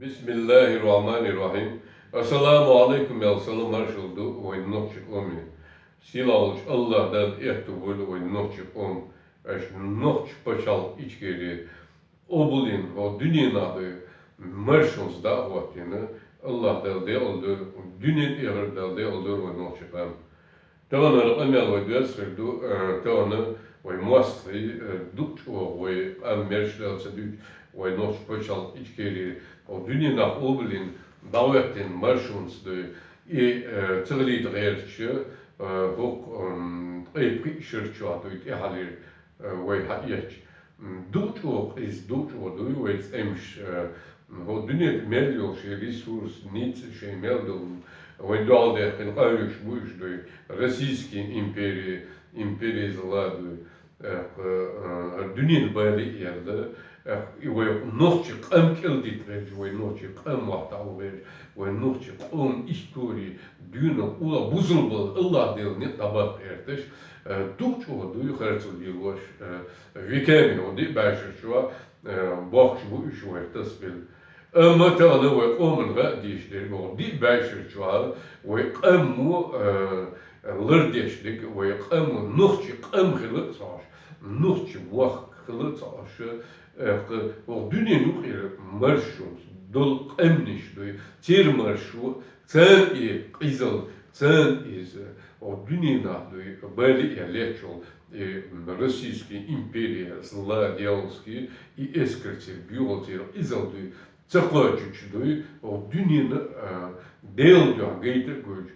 Bismillahirrahmanirrahim. Assalamu alaikum ya salam marshal ve nokçuk omi. Silavuç Allah'dan ehtubul ve nokçuk om. Eş nokçuk paşal içgeri. Obulin o dünyanın adı marshals da vatini. Allah da oldu. Dünyanın eğer da oldu ve nokçuk am. Tavana amel ve gösterdu. Tavana ve muastri duç o ve ammerşler sedük ve nokçuk paşal içgeri. O dünyanın obulin davetin marshals de tegelijk reertje ook picture uit halir way hayet doet ook is doet ook doe is ems ho dunet melio she resurs niet she meldo when dal der kan Irish bush de Российский империи зла dunet bali yerde ونوتشي قام كيلدي تريج ونوتشي قام وحتاوير ونوتشي قام إستوري دينا أولا بوزلبل الله ديل نتابع إرتش دوتش ودوي خرطو ديلوش ويكامي ودي باشر شوا باخش بو إشو إرتسبل أما تانا وقامن غاديش ديل ودي باشر شوا وقامو لرديش ديك وقامو نوتشي قام خلق صاش نوتشي واخ خلق صاش o dünyanın marşus, dol emniş doy, ter marşu, sen izal, sen iz o dünyanın doy, bali yerleşol, Российский империя зла дьявольский и эскертер, бюротер, изал doy, цаклачуч doy, o dünyanın del diyor, geyter göç,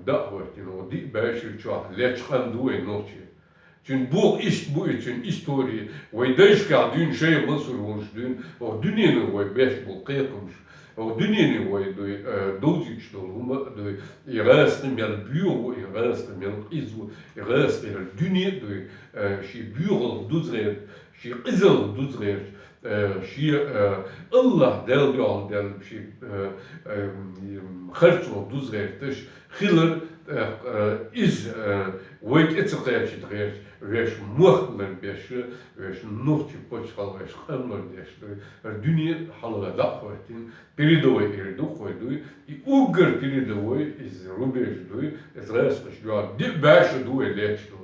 da vartin o di beşir çuah, leçkan doy noçi. Çünkü bu için istoriyi ve değişken dün şey Mısır olmuş dün o dünyanın ve beş bu kıyıkmış o dünyanın ve doziç dolma de irasını mel büyü irasını mel izu irasını dünya de şey büyü duzrer şey izal duzrer şey Allah del şey harçlo duzrer teş hiler iz ويك اتقياش تغيش ويش موخلر بيش ويش نوتي بوشخال ويش خمر بيش الدنيا حلقة دقوتين بريدوي إردو خويدوي يوغر بريدوي إز روبيش دوي إتغاسقش دوار دي باش دوي ليش دو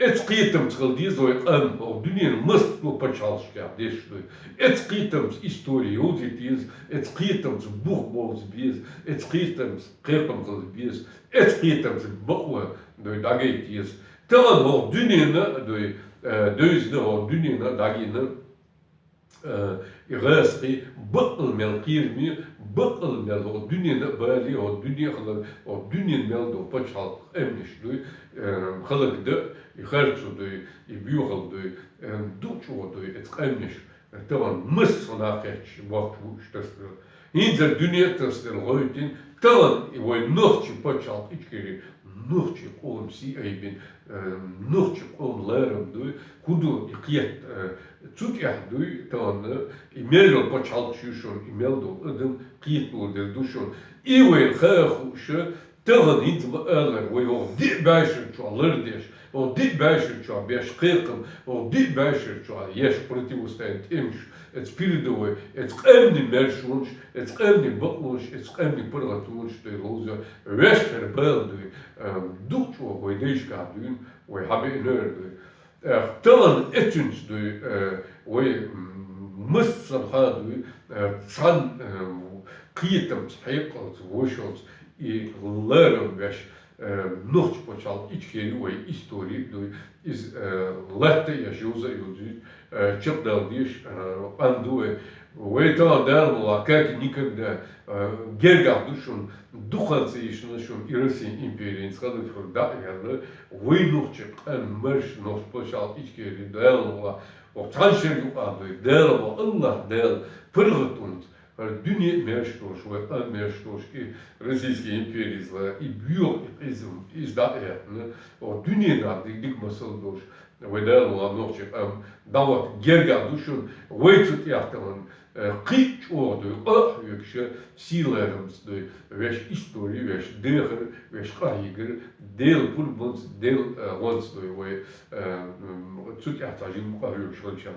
اتقيتم تغلدي زوي قام أو دنيا مستو بوشخالش كاب ديش دوي اتقيتم إستوري يوزي تيز اتقيتم بوخ بوز بيز اتقيتم قيقم غل بيز اتقيتم بقوة doy dagaytiz. Talan o dünyanı doy dözde o dünyanı dagini irasqi baqıl melqirmi baqıl mel o dünyanı bali o dünyanı o dünyanı mel do paçal emniş doy xalqda ixarçu doy ibiyuğal doy duçu doy etqemniş talan mıs sonaqeç vaqt bu iştesdir. İnce dünya testir hoytin talan o nohçu paçal içkeri نوتشي قوم سي أيبن نوتشي قوم لارم دوي كودو يقيت تود يحدوي تان إيميلو بتشال شوشون إيميلو أدم قيت بول دلدوشون إيوه خاخوش تان هنت مقالر ويو دي باشر شو لرديش أو دي باشر شو بيش قيقم أو دي باشر شو يش противостоять إمش اتسبيردوي اتقامني مرشونش اتقامني بقوش اتقامني برغتونش دوي روزا ويشتر بالدوي دوتشو ويديش قاعدين ويحبي نور دوي تلان اتنش دوي وي مصر هادوي صن قيتم حيقلت وشوز لارم ويش نوتش بوشال içkeri ve istori doy iz latte yaşıyorsa yuzi çıkdal diş anduwe ve ta derla как никогда gerga duşun duhansı işini şun irasi imperiyin skadı fırda yani ve nokçuk en marş nos bوشال içkeri derla o tanşer yukarıda derla Allah der pırgıtund Dünya merştoş ve an merştoş ki Российской imperии zla и büyük izdahatını o dünyada dik masal doş ve derla nokçuk davat gerga duşun ve tut yaktan qıç ordu yüksek silerimiz de veş istori veş değer veş kahigir del pulbons del vans de ve tut yaktan mukayyük şolşan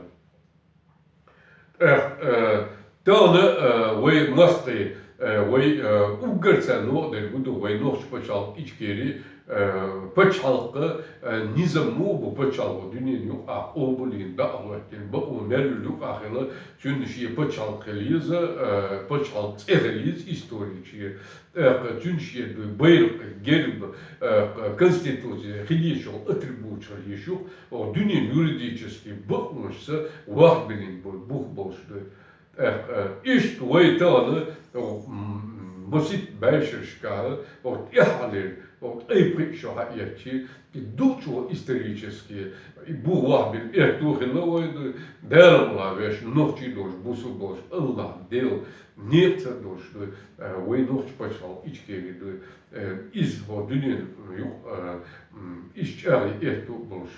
Tane ve Mostre ve Ugarsa no der gudu ve noch special içkeri paçalkı nizamı bu paçalkı dünyanın yok ah obulin da Allah'tan bu onerlük ahela çünkü şey paçalkıyız paçalk ehliyiz historici çünkü şey bayrak gelip konstitüsyon hilişo atributlar yaşıyor o dünyanın юридически bakmışsa vahbilin bu boştu isto ويتانا مسيت باشر شكال إحلل أي بريشة حقيقي دوتشو исторически بو واحد بالإحتوخ اللي هو دار الله باش نوختي دوش بوسو دوش الله ديل نيتا دوش وين نوختي باشال إيشكيري دو إز هو دنيا يو إيشكاري إحتوخ دوش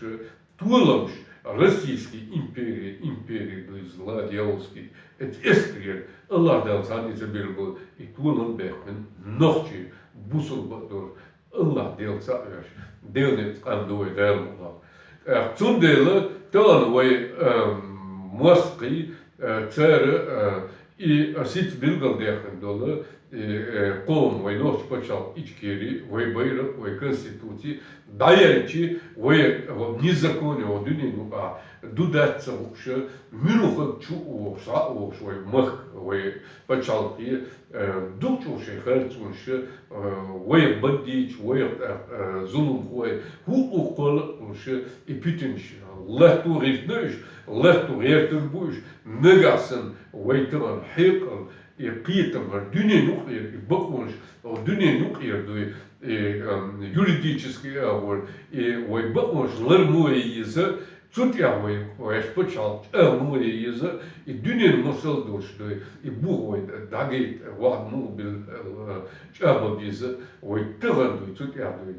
Туламш Российской империи зла дьявольский, это эскрер, Allah da sani забил был, и туlam бехмен, ночи, бусул бадор, Allah делца аж, делнет андой дермула. Цундела, тан вай Москвы, царь, и сит билгал дехен дола, قوم وينوش بشال إشكيري ويبيرق ويكونستитуции даянчи незаконие о дюне нука дудаться вообще минуха чу оша ошой мах вой пачалки дучуши херцунши вой бадич вой зулум вой ху укол оши и питинши лехту рифнеш лехту рефтенбуш негаsen войтеран хекал قيتم الدنيا نقير بقوش الدنيا نقير دوي юридически ويبقوش لرمويزة تشوت يعوي ويشبتشال مويزة الدنيا المصل دوش دوي يبوه داقيت واحد مو بالشعب بيزة ويتغن دوي تشوت يعوي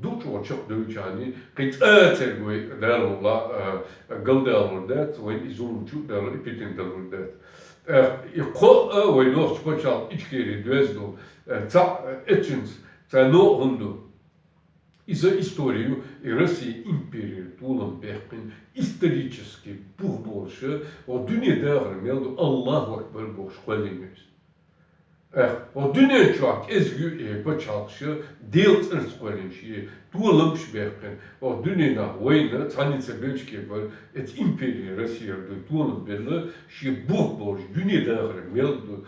دوش وشق دوي جاني قيت آتر دوي دار الله قلدار ردات وين يزول تشوت دار يبتين دار ردات يقول وينوش بشال إشكيري دوزدو تا إتشنز تا نو هندو إذا историю и Россия империя тулам бехпин исторически бух больше о dünyada meldu Allahu Ekber boş kvalimiz. O dünya çok ezgü paçalşı deelt ırskvalinşi tuğlam şbehken o dünyada vayna tanitse belçke var et imperiya Rusya da tuğlam belli şi buh boş dünyada meldu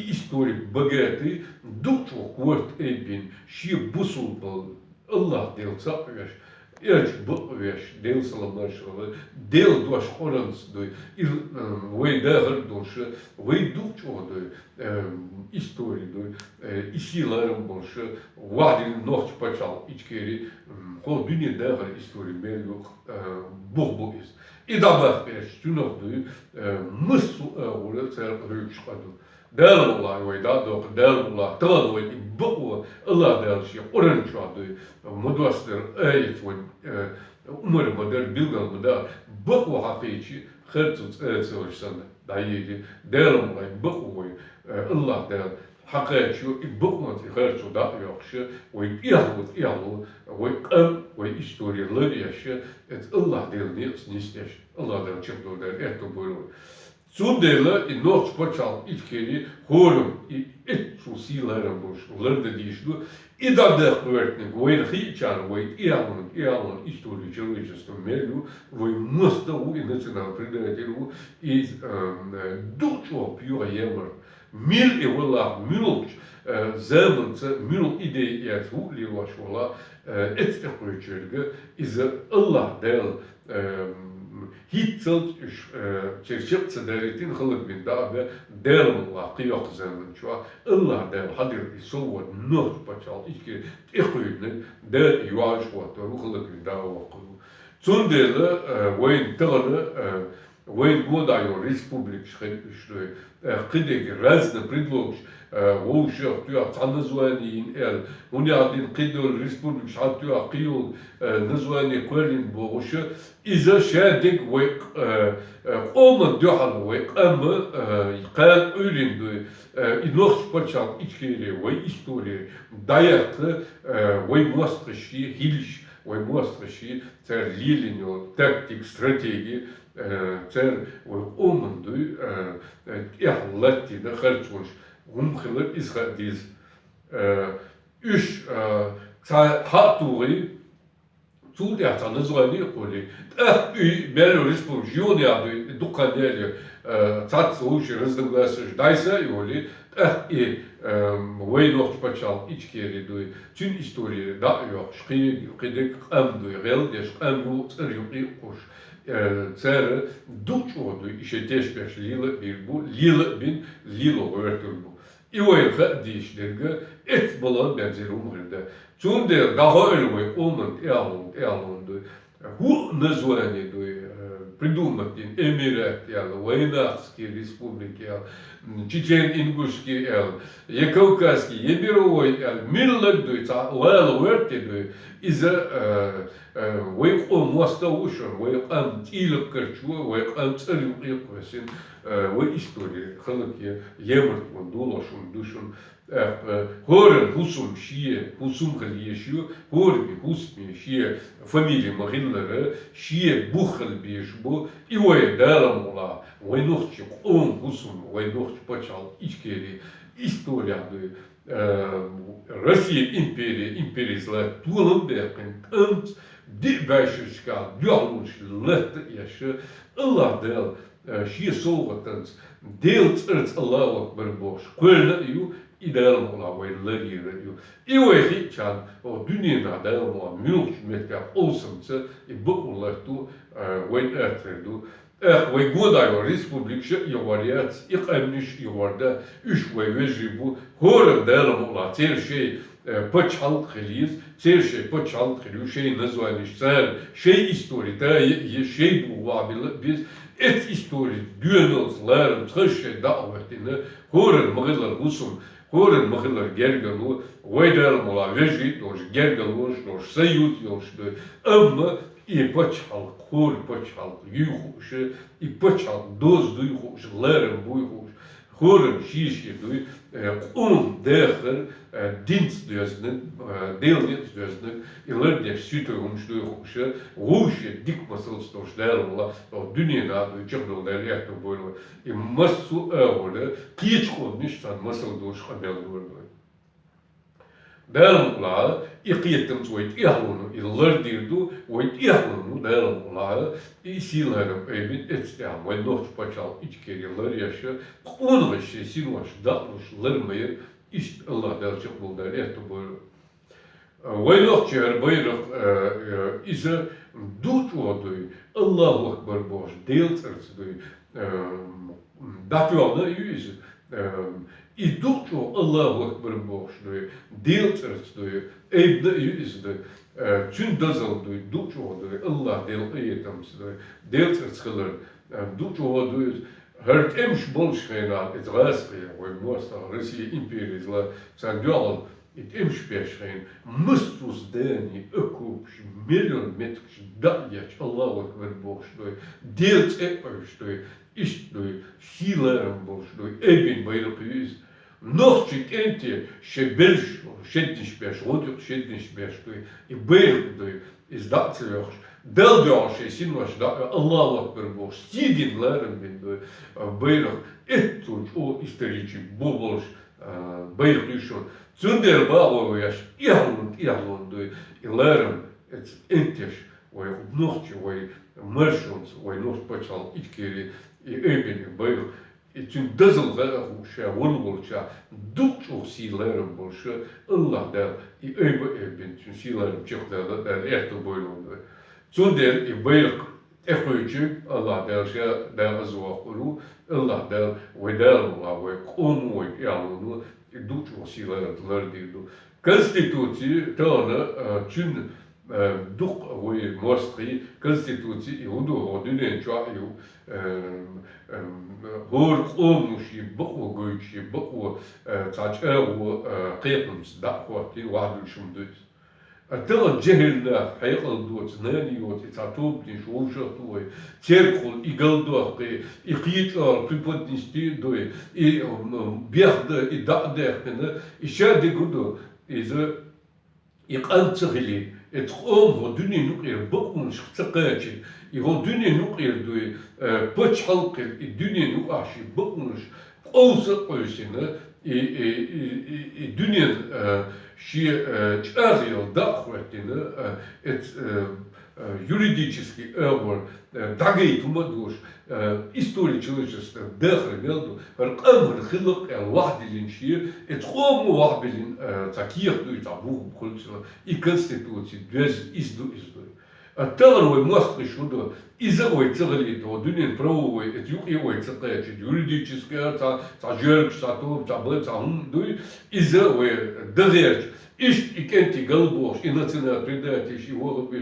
историк богатый дучо кварт эбин şi busul bal Allah deelsa yaş Erç bu yaş deel salamlaşmalı deel duaş orans doy il way dağır doşu way dukço doy истории doy isilarım boşu vadin noç paçal içkeri ho dünya dağır истории mel yok bu is idabah beş tünok doy mısu ola ser rüyüş kadı Dağlar way da do dağlar tağlar way bu Allah dağır şey oran çadı mudvastır ayet way umarım model bilgal model bu hakiki خرطت سوشسنا دايجي دارم غاي بقوي الله دار حقيقة شو بقوة خرطو دا يخش ويقيالو ويقام ويستوري لريش ات الله دار نيس نيستش الله دار چبدو دار اتو بولو Sundela i noć počal itkeri horum i etsu silaram boş lerde dişlu i da dehvertne goyr hiçar voy ialon историю человечества мелю voy musta u i nacional предателю и дучо пюра евр мил и вала милч zamanca mil ideyat hu li вашола etstekuçerge iz Allah del Hitzelt çerçep sederitin xılık bin dabe dermullah qiyaq zaman şu Allah der hadir isovat nur paçal iki iqyudne der yuaj wato xılık bin dabe waqu Zundele wayn tağını wayn godayo respublik şkhishlu qideg razne predlog ووشر تيا تنزوانين وني عادين قيدو الريسبوليك شحال تيا قيو نزواني كورين بوش إذا شادك ويق قوم دوحل ويق أما يقال أولين دو إنوخ بشان إشكيري وي إستوري دايق وي موسترشي هيلش وي موسترشي تر ليلينيو تكتيك استراتيجي تر وأمن دوي إحلتي نخرجوش هم خلال إسرائيل ديز إيش هاتوري tout det att han så är på det melhores por junior do canel tat hoje rezervações daisa yoli e way noch pachal içkeri do tüm história da yok qedik am do real des am bu tsriqi qoş tsar duço do işe teşbeş lila bir bu lila bin lilo öğretir bu İvoyka dişlerge et balan benzeri umurda. Çünkü daha öyle olman elondu. Hu nazvani do придумати Емірат, Войнарський республіки, Чечен-Інгушський, Кавказський, Єміровий, Міллек, Лал-Верти, із Войком Моставушем, Войком Тілок Карчу, Войком Царю Іквесін, в історії, халки, Ємертвон, Дулошун, Душун, Хорен, Хусум, Шие, Хусум Хальєшю, Хорби, Хусми, Шие, фамилия Махиллера, Шие, Бухальбешбу, и Ой, Даламула, Войнохчик, Он, Хусум, Войнохч, Пачал, Ичкери, история, Россия, империя зла, Туламберкен, Ант, Дебайшечка, Дялуш, Лет, Яше, Аллах дел, Шие Солватанс, Делц, Эрц, Аллах, Барбош, Кольна, Ю, ideal mola way leriyor. İwe hiçan o dünyada da mola mülk metka olsumsa bu ulaştı way ertredu. Way godayo respublikşe yavariyat iqamniş yavarda üç way vejibu hor da mola ter şey paçal khiliz ter şey paçal khiliz şey nazvaniş sen şey istorita şey bu vabil biz et histori dünyaslarım tırşı davetine hor mağlar husum Хорен махилар гергалу, вайдал мола вежи, тоже гергалу, тоже союз, тоже amma и почал, хор почал, юхуше, и почал, доз дуйхуш, лерем буйхуш, хорен шишки дуй, дехер, dienst döznen, deelnet döznen, и лердек sütörümüş duйхуше, руши, дикмасылс тоже дәрмола, dünyada çöpdol derlekte boylu, и массу öyle, kiçkon niştan masıl doş habel görüyor. Därmla iqiyettim soyt ihlunu illardirdu ve ihlunu därmla isilerim ebit etstam ve noch paçal içkeriler yaşa onu şey sinvaş dağmışlarmayı iş Allah derçik buldu ehto boylu. Ve noch çer bayrak ise dut vodu Allahu ekber boş deeltertsdu datjana yüz I doet Allahu Akbar boş doy, deelters doy, eibde yüz doy, tün dazel doy, doet doy, Allah deel eetams doy, deelters geler, doet doy, hert emsch bolschena, het raasgeer, hoe moest Russie imperie la, zijn dual, het emsch beschijn, mustus deni, ekoopsch, miljoen metks, datjach, Allahu Akbar boş doy, deelt eppers doy, ist doy, hieleren boş doy, eben bayrak yüz, Nog чик энти шебельш, шедниш беш, родик шедниш беш, и бейрк дой, издатель, делдёш, и синваш, да, Аллаху Акбар бош, стидин лерен бин дой, бейрк, эттуч, о историчи, боболш, бейрк юшон, цундер балову яш, иалун дой, и лерен, энтиш, ой, нохчи, ой, мершунс, ой, нох почал, ичкери, и эбин, бейрк, И toen dazzelgevoelsje, wonderbolsje, doet zo zieleren bolsje, Allah daar, I bent toen zieleren tjech daar echt op boeien. Toen der I beelk echt Allah daar zo akuru, Allah daar, we daar we kon we jalono, I doet zo zieleren lerdi do. Constitutie tane toen duk we mostri constitutie I hudo dunen tjaju هور قومشي بقوا جوشي بقوا تعجوا قيقمس دعوتي وعدل شمدوس أتلا جهلنا حيقل دوت نانيوت تعتوبني شوشتوي تيركل إيجالدوخي إقيتار تبودنستي دوي بيخد إدعدك إشادي قدو إذا إقانتغلي اتقوم هو دنيا نقير بقون شقتقاتي هو دنيا نقير دوي بوش حلق الدنيا نقاشي بقونش أوسط قوسنا الدنيا شيء تأغير داخلتنا ات юридический эррор, дагей тумадуш, история человечества дохр велду, ркамр хилок вахдилин шир, этхом вахдилин таких дуй табух культура и конституции без изду. Таларой маской шудо, изовой цели того дунин правовой, этюкивой цекачи, юридическая, тажерк, сатум, таблет, дуй, изовой дерч. إيش إكنتي قلبوش إنتنا قداتش يوغب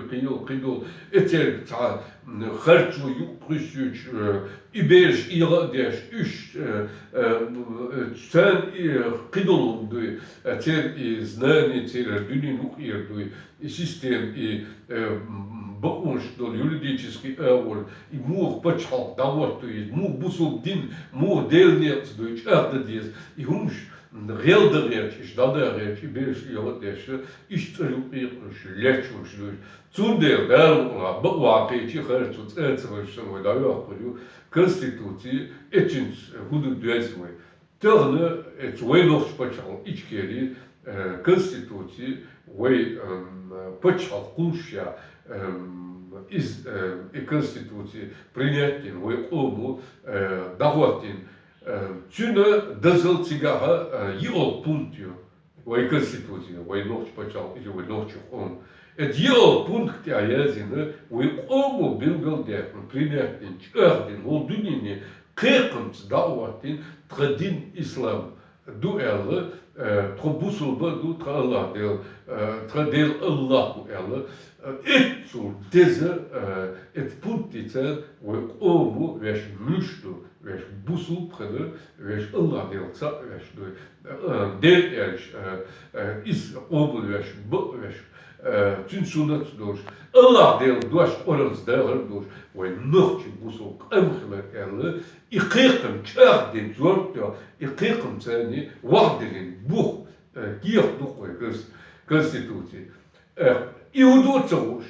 قيدول إتر تاع خرجو يقرسوش إبيش إيرادش إيش تان قيدولهم دوي تر إزناني تر الدنيا نوخير دوي سيستم بقونش دول юридический أول يموغ بتشحق دعوت دوي موغ بوسوب دين موغ ديل نيت دوي أخد ديز يهمش Realde reči, dada reči, beš reči, ištrūpījuši, lečuši. Cundēļ dēlā, bāpēči, hērčuts, ēcerēšanu, dājākuļu, konstitūcija, ečins, hudu dēzvai. Tērne, et vai noks pačal, ičkēri, konstitūcija, vai pačal kunšā, iz konstitūcija, priņētin, vai omu, davotin, Цюна дазал цигага йол пунктю, вай конституция, вай ночь почал, или вай ночь он. Et йол пункт аязина, вай ому билгалдяхн, принятин, чардин, волдунини, кекамц даватин, традин ислам, дуэлла, тробусулба ду тралла, традел Аллаху элла, этцул дезе, et пунктица, вай ому веш мюшту, Wees boesel prenne, wees Allah deel zat, wees deel ergens is obel, wees tunsunet doos. Allah deel doos orans deel doos, wij nog je boesel emgemerkt elle. Ik kreeg hem tjaar den zorg ja, ik kreeg hem zijn niet, waardeling boeg, kier nog wij constitutie. Ik doe het zo.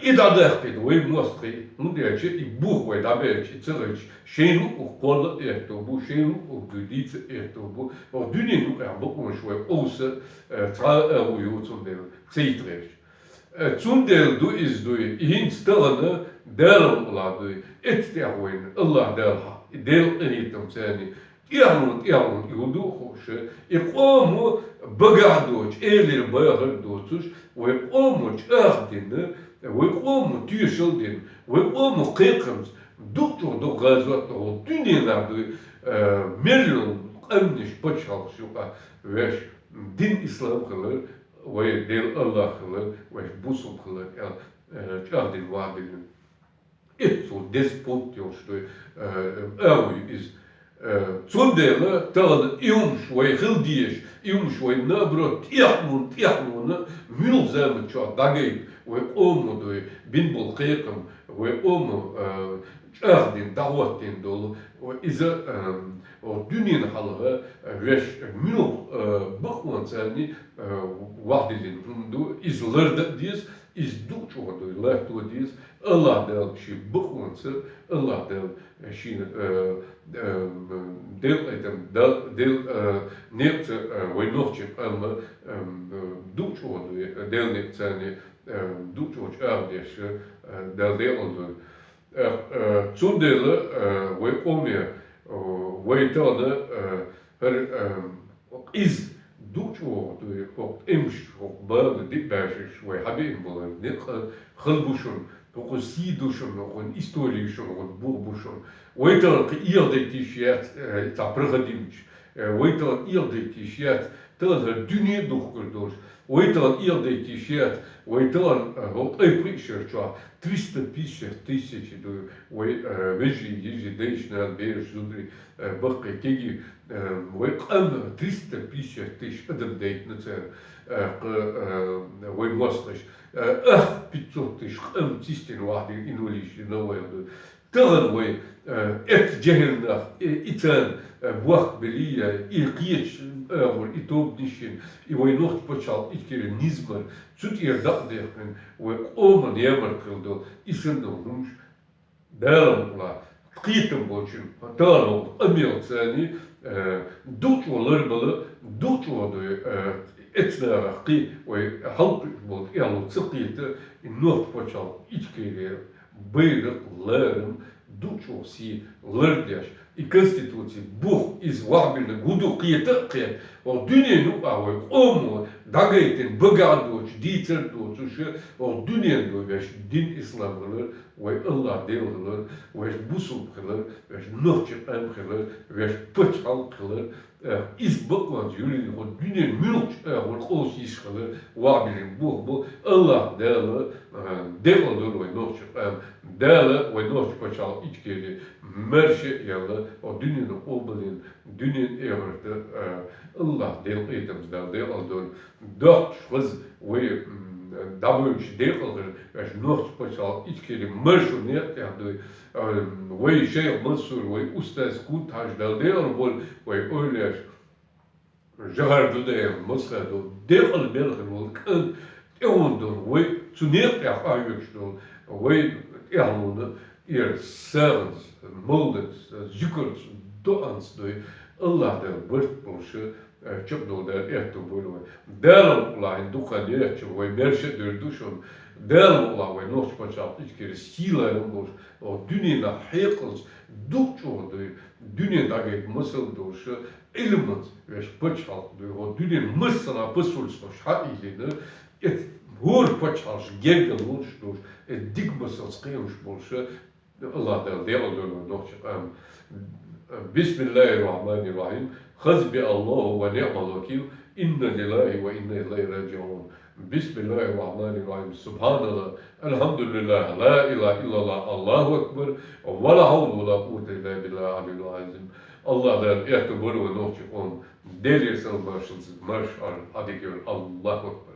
И дадахты, вы мостри, ну дече, и бух вы дабече, цереч, шейну ухкола эртобу, шейну ухдудице эртобу, в дюне ну буквально швой оусе, тра уju цундел, цейтреш. Цундел ду из дуи, и хин стелана, делом ладуи, эттервоин, Allah делха, дел эритом цени, ианун, иуду хоше, и ому багадоч, элир багадочуш, вы ому чахдине, ويقوموا تيشلدين ويقوموا قيقمز دكتور دو غازوات دو دنيا نعدو مليون أمنش بشال شوقا ويش دين إسلام خلال ويش دين الله خلال ويش بوسم خلال جاردين وادين إتو ديسبوت يوشتو أوي إز Zondelen tellen iums wij gildies, iums wij nabro tiachmon, mulzame tja dagay, wij omo doe binbol gekam, wij omo ardin dawatin dol, is dunin halve, wees mul bakwan zijn wahdilin do is lerde dies. Is doet wat je legt door dies, Allah del she boekwanser, Allah del she deel item deel neemt wij nog je allemaal doet wat je deel neemt zijn doet wat je aardig del deel door. Zondelen wij komen wij tellen is doet wat je ook ims ook baden dit basis wij hebben willen niet gelbuschen ook een siduschen ook een historischen ook een boerbuschen wij tellen eerder die shirt het prachtig wij tellen eerder die shirt tellen het dunie doorgedoos wij tellen eerder die shirt wij tellen ook een picture 350 000 wij вижи ежедневно берешь зудри бахкай кеги wij am 350 000 адам дейт на цер wij мосташ 500 000 am тистин вахди инулиш новое تغن وي ات جهلنا إتان بوخ بلية إلقيتش والإتوب نشين إوي نوخت بشال إتكير نيزمر سوت إرداق ديخن وقومن يامر كردو إسندو نمش دارم لا قيتم بوشن دارم أميل ثاني دوت ولربل دوت ودو اتنا رقي وحلق بود يالو تسقيت النوخت بشال إتكير بيرق لارم دوت وسي لرديش الكونستيتوتي بوخ إز وعبنا قدو قيتقيا والدنيا نوقع وقومو داقيتن بقعدوش ديتردوش والدنيا نو باش دين إسلام غلر والله ديل غلر واش بوسوب غلر واش نوخش قام غلر واش بتشال غلر إز بقوان جولي والدنيا ملوش والقوسيس غلر وعبنا بوخ بو الله ديل غلر ونوخش قام دالا ونوخش بتشال إتكيري مرشي يلا ودنيا قوبلين دنيا إيرت الله ديل إيتمز ديل ألدون دوت شوز وي دابوش ديل ألدون باش نوخت بشال إتكيري مرشو نيت يعني وي شيخ منصور وي أستاذ كوت هاش ديل ألبول وي أوليش جهر دودين مصر ديل ألبيل غنول كان إيوندون وي تنيت يا أيوكش دون وي إيرلون servants, molders, zukers, doans door Allah der borstbosje, chopno der erto bolwe. Daarom la in ducha neertje, we merse der dushon. Daarom la we nog spachal, ik keer stila en bos, o dunie na hekels, ducho de dunie da get musel dosje, element, we spachal, de o dunie musel na pusuls spachal iline, et hoor pachals gegelos dos, et dik musel scheus bosje. الله ديال نوخش بسم الله الرحمن الرحيم حسبي الله ونعم الوكيل إنا لله وإنا إليه راجعون بسم الله الرحمن الرحيم سبحان الله الحمد لله لا إله إلا الله الله أكبر ولا حول ولا قوة إلا بالله العلي العظيم الله ديال اعتبر ونوخش ديال يسال مرش على الله أكبر